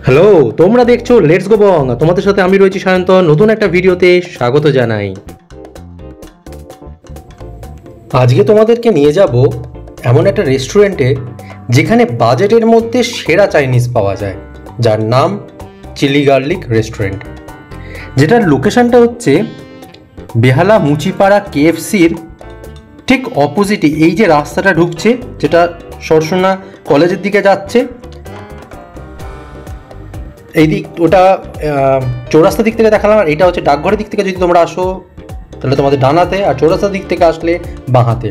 Hello, তোমরা দেখছো let's go বং। তোমাদের সাথে আমি রয়েছি সায়ন্তন। নতুন একটা ভিডিওতে স্বাগত জানাই। আজকে তোমাদেরকে নিয়ে যাব এমন একটা রেস্টুরেন্টে যেখানে বাজেটের মধ্যে সেরা চাইনিজ পাওয়া যায়, যার নাম চিলি গার্লিক রেস্টুরেন্ট, যেটার লোকেশনটা হচ্ছে বেহালা মুচিপাড়া কেএফসির ঠিক অপোজিটে। এই যে রাস্তাটা ঢুকছে, যেটা সরসোনা কলেজের দিকে যাচ্ছে, এই দিক ওটা চৌরাস্তা দিক থেকে দেখালাম, আর এইটা হচ্ছে ডাকঘরের দিক থেকে যদি তোমরা আসো তাহলে তোমাদের ডানাতে, আর চৌরাস্তার দিক থেকে আসলে বাঁহাতে।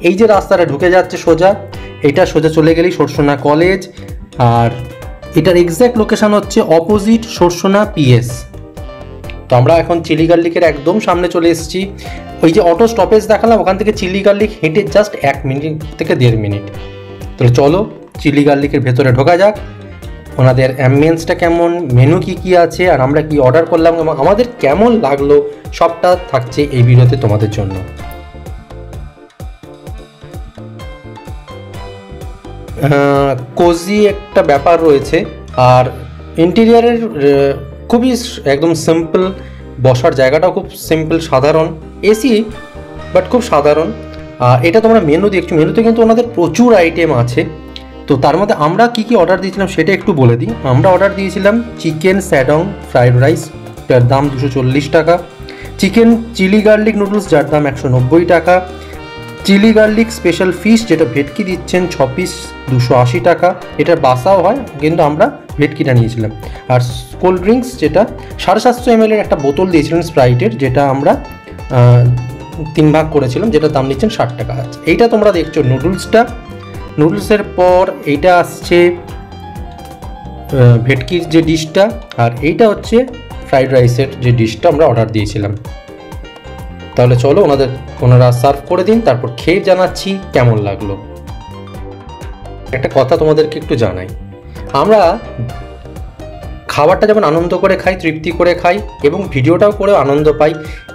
এই যে রাস্তাটা ঢুকে যাচ্ছে সোজা, এইটা সোজা চলে গেলেই সরসোনা কলেজ, আর এটার এক্স্যাক্ট লোকেশন হচ্ছে অপোজিট সরসোনা পিএস। তো আমরা এখন চিলি গার্লিকের একদম সামনে চলে এসেছি। ওই যে অটো স্টপেজ দেখালাম, ওখান থেকে চিলি গার্লিক হেঁটে জাস্ট 1 মিনিট থেকে 1.5 মিনিট। তাহলে চলো চিলি গার্লিকের ভেতরে ঢোকা যাক। ওনাদের অ্যাম্বিয়েন্সটা কেমন, মেনু কি আছে, আর আমরা কি অর্ডার করলাম এবং আমাদের কেমন লাগলো, সবটা থাকছে এই ভিডিওতে তোমাদের জন্য। কোজি একটা ব্যাপার রয়েছে, আর ইন্টেরিয়ারের খুবই একদম সিম্পল, বসার জায়গাটাও খুব সিম্পল, সাধারণ, এসি বাট খুব সাধারণ। এটা তোমরা মেনু দেখছো, মেনুতে কিন্তু ওনাদের প্রচুর আইটেম আছে। তো তার মধ্যে আমরা কি অর্ডার দিয়েছিলাম সেটা একটু বলে দিই। আমরা অর্ডার দিয়েছিলাম চিকেন স্যাডং ফ্রাইড রাইস, যার দাম 240 টাকা, চিকেন চিলি গার্লিক নুডলস, যার দাম 190 টাকা, চিলি গার্লিক স্পেশাল ফিশ, যেটা ভেটকি দিচ্ছেন 6 পিস 280 টাকা। এটা বাসাও হয়, কিন্তু আমরা ভেটকিটা নিয়েছিলাম। আর কোল্ড ড্রিঙ্কস, যেটা 750 ml একটা বোতল দিয়েছিলেন স্প্রাইটের, যেটা আমরা 3 ভাগ করেছিলাম, যেটা দাম নিচ্ছেন 60 টাকা। এইটা তোমরা দেখছো নুডলসটা। নুডলসের পর এইটা আসছে ভেটকির যে ডিশটা, আর এইটা হচ্ছে ফ্রাইড রাইসের যে ডিশটা আমরা অর্ডার দিয়েছিলাম। তাহলে চলো ওনারা সার্ভ করে দিন, তারপর খেয়ে জানাচ্ছি কেমন লাগলো। একটা কথা তোমাদেরকে একটু জানাই, আমরা খাবারটা যেমন আনন্দ করে খাই, তৃপ্তি করে খাই, এবং ভিডিওটাও করে আনন্দ পাই।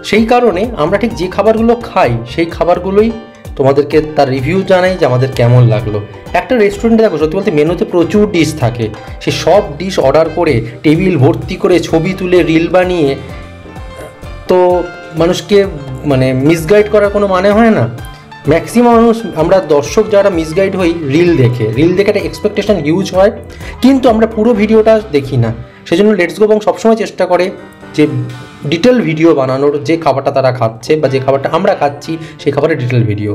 সেই কারণে আমরা ঠিক যে খাবারগুলো খাই সেই খাবারগুলোই তোমাদেরকে তার রিভিউ জানাই যে আমাদের কেমন লাগলো। একটা রেস্টুরেন্টে দেখো, সত্যি বলতে মেনুতে প্রচুর ডিশ থাকে, সে সব ডিশ অর্ডার করে টেবিল ভর্তি করে ছবি তুলে রিল বানিয়ে তো মানুষকে মিসগাইড করার কোনো মানে হয় না। ম্যাক্সিমাম মানুষ, আমরা দর্শক যারা মিসগাইড হই রিল দেখে একটা এক্সপেকটেশন হিউজ হয়, কিন্তু আমরা পুরো ভিডিওটা দেখি না। সেজন্য লেটস গো বং সবসময় চেষ্টা করে যে ডিটেল ভিডিও বানানোর, যে খাবারটা তারা খাচ্ছে বা যে খাবারটা আমরা খাচ্ছি সেই খাবারের ডিটেল ভিডিও।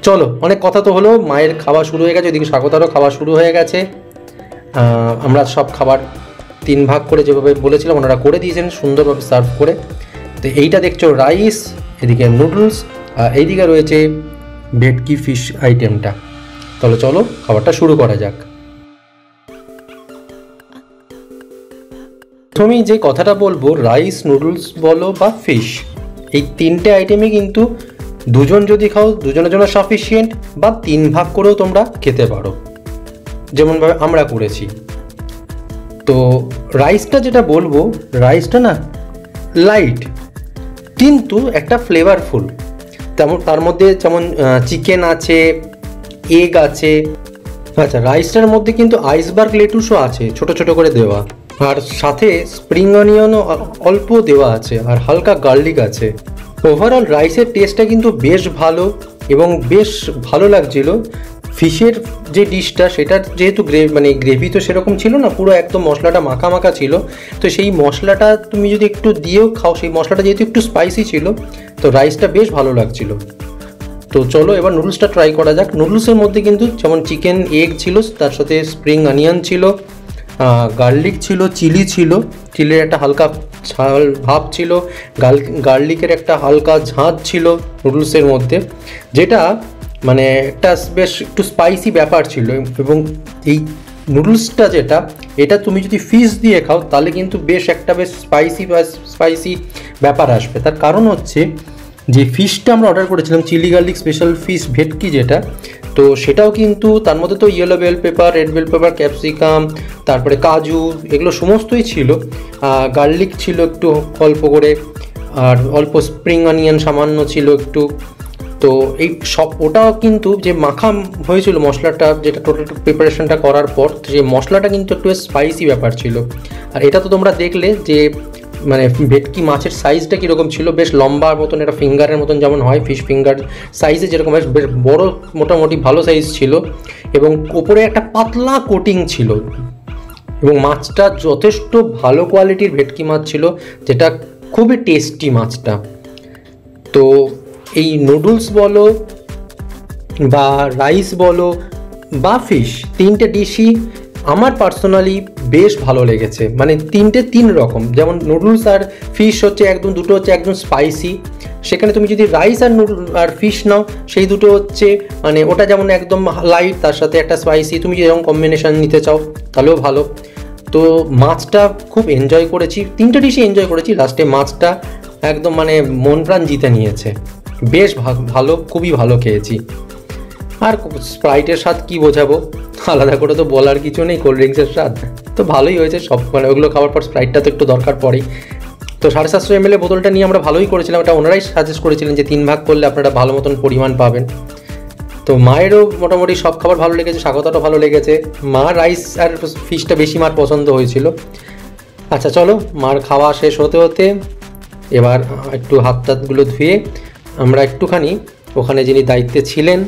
চলো, অনেক কথা তো হলো, মায়ের খাওয়া শুরু হয়ে গেছে, ওইদিকে স্বাগতারও খাওয়া শুরু হয়ে গেছে। আমরা সব খাবার 3 ভাগ করে যেভাবে বলেছিলাম ওনারা করে দিয়েছেন সুন্দরভাবে সার্ভ করে। তো এইটা দেখছো রাইস, এদিকে নুডলস, এইদিকে রয়েছে ভেটকি ফিশ আইটেমটা। তাহলে চলো খাবারটা শুরু করা যাক। প্রথমেই যে কথাটা বলবো, রাইস, নুডলস বলো বা ফিশ, এই 3টে আইটেমই কিন্তু দুজন যদি খাও দুজনের জন্য সাফিসিয়েন্ট, বা 3 ভাগ করেও তোমরা খেতে পারো, যেমনভাবে আমরা করেছি। তো রাইসটা যেটা বলবো, রাইসটা না লাইট কিন্তু একটা ফ্লেভারফুল। তেমন তার মধ্যে যেমন চিকেন আছে, এগ আছে। আচ্ছা, রাইসটার মধ্যে কিন্তু আইসবার্গ লেটুসও আছে ছোট ছোট করে দেওয়া, আর সাথে স্প্রিং অনিয়নও অল্প দেওয়া আছে, আর হালকা গার্লিক আছে। ওভারঅল রাইসের টেস্টটা কিন্তু বেশ ভালো এবং বেশ ভালো লাগছিল। ফিশের যে ডিশটা, সেটার যেহেতু গ্রেভি তো সেরকম ছিল না, পুরো একদম মশলাটা মাখা মাখা ছিল। তো সেই মশলাটা তুমি যদি একটু দিয়েও খাও, সেই মশলাটা যেহেতু একটু স্পাইসি ছিল, তো রাইসটা বেশ ভালো লাগছিল। তো চলো এবার নুডলসটা ট্রাই করা যাক। নুডলসের মধ্যে কিন্তু যেমন চিকেন, এগ ছিল, তার সাথে স্প্রিং অনিয়ন ছিল, গার্লিক ছিল, চিলি ছিল, চিলির একটা হালকা ঝাল ভাব ছিল, গার্লিকের একটা হালকা ঝাঁঝ ছিল নুডলসের মধ্যে, যেটা একটা বেশ একটু স্পাইসি ব্যাপার ছিল। এবং এই নুডলসটা এটা তুমি যদি ফিশ দিয়ে খাও তাহলে কিন্তু বেশ স্পাইসি ব্যাপার আসবে। তার কারণ হচ্ছে যে ফিশটা আমরা অর্ডার করেছিলাম চিলি গার্লিক স্পেশাল ফিশ ভেটকি, যেটা তো সেটাও কিন্তু তার মধ্যে তো yellow bell pepper, red bell pepper, capsicum, তারপরে কাজু, এগুলো সমস্তই ছিল। গার্লিক ছিল একটু অল্প করে, আর অল্প স্প্রিং অনিয়ন সামান্য ছিল একটু। তো এই সব ওটাও কিন্তু যে মাখা হয়েছিল মশলাটা, যেটা টোটাল প্রিপারেশনটা করার পর, যে মশলাটা কিন্তু একটু স্পাইসি ব্যাপার ছিল। আর এটা তো তোমরা দেখলে যে মানে ভেটকি মাছের সাইজটা কীরকম ছিল, বেশ লম্বার মতন, এটা ফিঙ্গারের মতন যেমন হয় ফিশ ফিঙ্গার সাইজে যেরকম হয়, বেশ বড় মোটামুটি ভালো সাইজ ছিল, এবং ওপরে একটা পাতলা কোটিং ছিল, এবং মাছটা যথেষ্ট ভালো কোয়ালিটির ভেটকি মাছ ছিল, যেটা খুবই টেস্টি মাছটা। তো এই নুডলস বলো বা রাইস বলো বা ফিশ, তিনটে ডিশই আমার পার্সোনালি বেশ ভালো লেগেছে। মানে তিনটে তিন রকম, যেমন নুডলস আর ফিশ হচ্ছে একদম, দুটো হচ্ছে একদম স্পাইসি, সেখানে তুমি যদি রাইস আর আর ফিশ নাও, সেই দুটো হচ্ছে মানে ওটা যেমন একদম লাইট, তার সাথে একটা স্পাইসি, তুমি যেরকম কম্বিনেশান নিতে চাও তাহলেও ভালো। তো মাছটা খুব এনজয় করেছি, তিনটে ডিশই এনজয় করেছি, লাস্টে মাছটা একদম মানে মন প্রাণ জিতে নিয়েছে, বেশ ভালো, খুবই ভালো খেয়েছি। আর স্প্রাইটের স্বাদ কী বোঝাবো, আলাদা করে তো বলার কিছু নেই, কোল্ড ড্রিঙ্কসের স্বাদ তো ভালোই হয়েছে সব, মানে ওগুলো খাওয়ার পর স্প্রাইটটা তো একটু দরকার পড়েই। তো 750 ml বোতলটা নিয়ে আমরা ভালোই করেছিলাম, এটা ওনারাই সাজেস্ট করেছিলেন যে 3 ভাগ করলে আপনারা ভালো মতন পরিমাণ পাবেন। তো মায়েরও মোটামুটি সব খাবার ভালো লেগেছে, স্বাগতটাও ভালো লেগেছে, মা রাইস আর ফিশটা বেশি মার পছন্দ হয়েছিল। আচ্ছা চলো, মার খাওয়া শেষ হতে হতে এবার একটু হাত টাতগুলো ধুয়ে আমরা একটুখানি ওখানে যিনি দায়িত্বে ছিলেন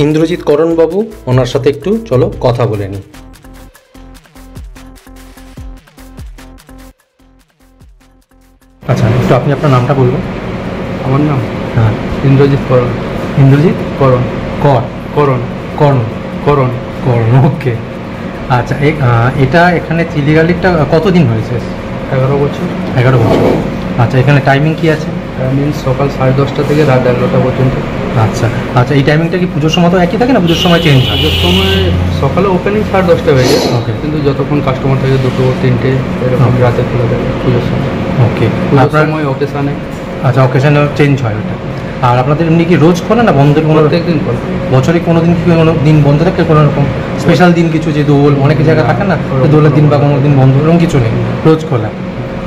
ইন্দ্রজিৎ করণবাবু, ওনার সাথে একটু চলো কথা বলে নিই। আচ্ছা, একটু আপনি আপনার নামটা বলবেন। আমার নাম হ্যাঁ, ইন্দ্রজিৎ করণ। ইন্দ্রজিৎ করণ করণ করণ করণ করণ ওকে। আচ্ছা, এটা এখানে চিলি গার্লিকটা কতদিন হয়েছে? 11 বছর। 11 বছর। আচ্ছা, এখানে টাইমিং কি আছে? টাইমিং সকাল 10:30 থেকে রাত 11টা পর্যন্ত। আচ্ছা আচ্ছা, এই টাইমিংটা কি পুজোর সময় তো একই থাকে না, পুজোর সময় চেঞ্জ হয়? পুজোর সময় সকালে ওপেনিং 10:30 হয়ে যায়, কিন্তু যতক্ষণ কাস্টমার থাকে 2টো 3টে এরকম রাতে খোলা থাকে পুজোর সময়। ওকে, আপনার সময় ওকেশানে। আচ্ছা, ওকেশানে চেঞ্জ হয় ওটা। আর আপনাদের এমনি কি রোজ খোলা না বন্ধের কোনো? প্রত্যেকদিন খোলা। বছরে কোনো দিন কি কোনো দিন বন্ধ থাকে, কোনো রকম স্পেশাল দিন কিছু, যে দোল অনেক জায়গা থাকে না, দোলের দিন বা কোনো দিন বন্ধ, এরকম কিছু নেই, রোজ খোলা।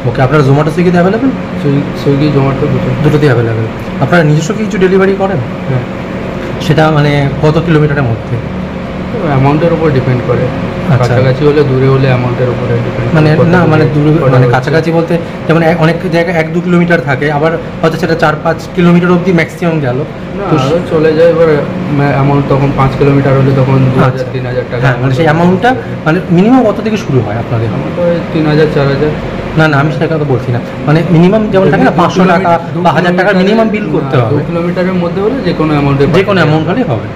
ওকে, আপনারা জোম্যাটো সুইগিতে অ্যাভেলেবেল? সুইগি জোম্যাটো দুটোতেই অ্যাভেলেবেল। আপনারা নিজস্ব কিছু ডেলিভারি করেন? হ্যাঁ। সেটা মানে কত কিলোমিটারের মধ্যে? অ্যামাউন্টের উপর ডিপেন্ড করে, কাছাকাছি হলে, দূরে হলে অ্যামাউন্টের উপরে ডিপেন্ড। মানে না, মানে দূরে মানে কাছাকাছি বলতে যেমন অনেক জায়গায় 1-2 কিলোমিটার থাকে, আবার হয়তো সেটা 4-5 কিলোমিটার অবধি ম্যাক্সিমাম গেল, তো চলে যায়। এবার অ্যামাউন্ট তখন 5 কিলোমিটার হলে তখন 2000-3000 টাকা। হ্যাঁ, মানে সেই অ্যামাউন্টটা মানে মিনিমাম কত থেকে শুরু হয় আপনাদের? আমার তো 3000-4000। না না, আমি সেটা কথা বলছি না, মানে মিনিমাম যেমন থাকে না 500 টাকা বা 1000 টাকা মিনিমাম বিল করতে হবে। 2 কিলোমিটারের মধ্যে হলে যে কোনো অ্যামাউন্ট হলেই হবে।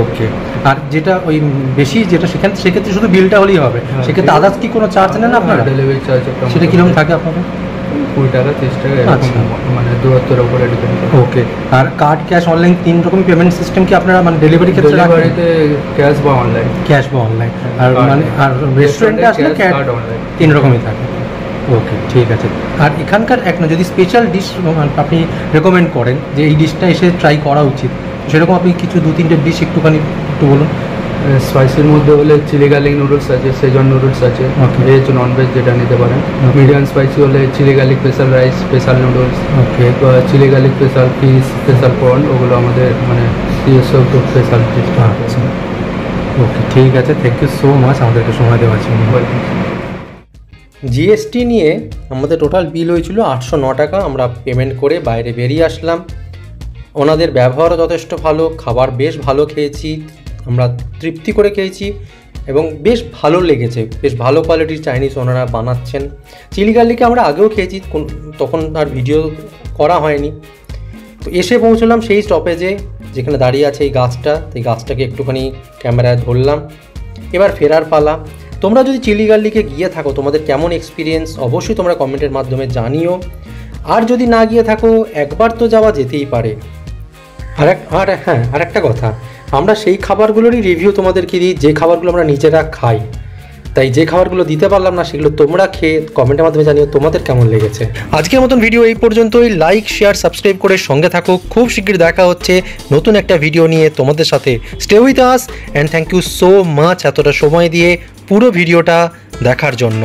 ওকে, আর যেটা ওই বেশি যেটা সেক্ষেত্রে শুধু বিলটা হলেই হবে, সেক্ষেত্রে আদার্স কি কোনো চার্জ নেন আপনারা? ডেলিভারি চার্জ সেটা কীরকম থাকে আপনাদের? 20 টাকা 30 টাকা এরকম, মানে দূরত্বের উপরে ডিপেন্ড করে। ওকে, আর কার্ড, ক্যাশ, অনলাইন 3 রকম পেমেন্ট সিস্টেম কি আপনারা মানে ডেলিভারি ক্ষেত্রে? ডেলিভারিতে ক্যাশ বা অনলাইন। ক্যাশ বা অনলাইন, আর মানে আর রেস্টুরেন্টে আসলে কার্ড অনলাইন 3 রকমই থাকে। ওকে, ঠিক আছে। আর এখানকার যদি স্পেশাল ডিশ আপনি রেকমেন্ড করেন যে এই ডিশটা এসে ট্রাই করা উচিত, সেরকম আপনি কিছু 2-3টে ডিশ একটুখানি একটু বলুন। স্পাইসির মধ্যে হলে চিলি গার্লিক নুডলস আছে, সেজন নুডলস আছে, ভেজ নন ভেজ যেটা নিতে পারেন। মিডিয়াম স্পাইসি হলে chilli garlic special rice, special noodles, okay, chilli garlic special fish, special prawn, ওগুলো আমাদের মানে সব স্পেশাল ডিশ। আচ্ছা, ওকে, ঠিক আছে, থ্যাংক ইউ সো মাচ আমাদেরকে সময় দেওয়ার জন্য। জিএসটি নিয়ে আমাদের টোটাল বিল হয়েছিল 809 টাকা। আমরা পেমেন্ট করে বাইরে বেরিয়ে আসলাম। ওনাদের ব্যবহারও যথেষ্ট ভালো, খাবার বেশ ভালো খেয়েছি, আমরা তৃপ্তি করে খেয়েছি এবং বেশ ভালো লেগেছে, বেশ ভালো কোয়ালিটির চাইনিজ ওনারা বানাচ্ছেন। চিলি গার্লিকে আমরা আগেও খেয়েছি, তখন আর ভিডিও করা হয়নি। তো এসে পৌঁছলাম সেই স্টপেজে যেখানে দাঁড়িয়ে আছে এই গাছটা, এই গাছটাকে একটুখানি ক্যামেরায় ধরলাম। এবার ফেরার পালা। তোমরা যদি চিলি গার্লিকে গিয়ে থাকো, তোমাদের কেমন এক্সপিরিয়েন্স অবশ্যই তোমরা কমেন্টের মাধ্যমে জানিও। আর যদি না গিয়ে থাকো, একবার তো যাওয়া যেতেই পারে। আর একটা কথা, আমরা সেই খাবারগুলোরই রিভিউ তোমাদেরকে দিই যে খাবারগুলো আমরা নিজেরা খাই। তাই যে খাবারগুলো দিতে পারলাম না সেগুলো তোমরা খেয়ে কমেন্টের মাধ্যমে জানিও তোমাদের কেমন লেগেছে। আজকের মতন ভিডিও এই পর্যন্তই। লাইক, শেয়ার, সাবস্ক্রাইব করে সঙ্গে থাকো। খুব শীঘ্রই দেখা হচ্ছে নতুন একটা ভিডিও নিয়ে তোমাদের সাথে। Stay with us and thank you so much এতটা সময় দিয়ে পুরো ভিডিওটা দেখার জন্য।